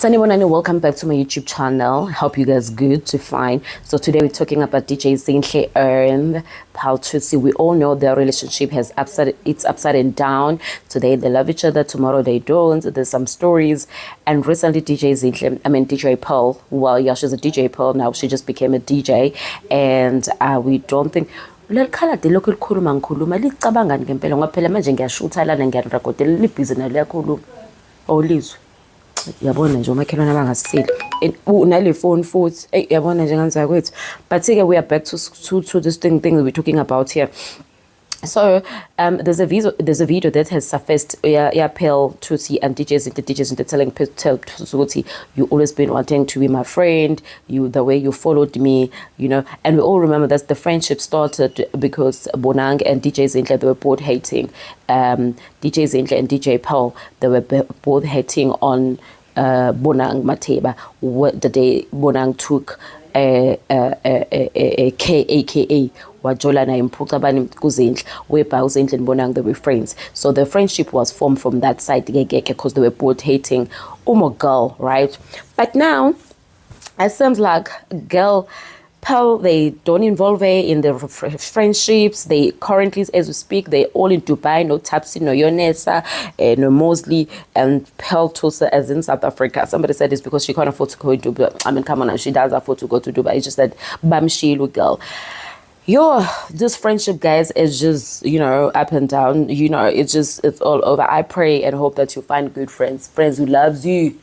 Sanibonani, welcome back to my YouTube channel. Hope you guys good to fine. So today we're talking about DJ Zinhle and Thusi. We all know their relationship has upside and down. Today they love each other, tomorrow they don't. There's some stories. And recently DJ Pearl, well, yeah, she's a DJ Pearl now. She just became a DJ, and we don't think lekhala de lokhu likhuluma ngikhuluma licabanga ngempela ngoba phela manje ngiyashutha lana ngiyanirekhodela libhizi nalo yakhuluma olizwe yabona nje umakhelwane abangasile unale phone futhi yabona nje nganza kwethu. But ke we are back to this thing we're talking about here. So there's a video that has surfaced. Pearl, Thusi, and DJs telling Thusi, you always been wanting to be my friend. The way you followed me, and we all remember that the friendship started because Bonang and DJ Zinhle, they were both hating. DJ Zinhle and DJ Pearl, they were both hating on Bonang Mateba the day Bonang took aka wajolana imphuca bani kuZinhle whereby uZinhle and Bonang, they were friends. So the friendship was formed from that side because they were both hating girl, right? But now it seems like girl Pearl, they don't involve her in the friendships. They currently, as we speak, they're all in Dubai. No Thusi, no Yonesa, no Mosley, and Pearl Thusi as in South Africa. Somebody said it's because she can't afford to go to Dubai. I mean, come on, she does afford to go to Dubai. It's just that Bamshilu girl. This friendship, guys, is just, up and down. It's all over. I pray and hope that you find good friends who loves you,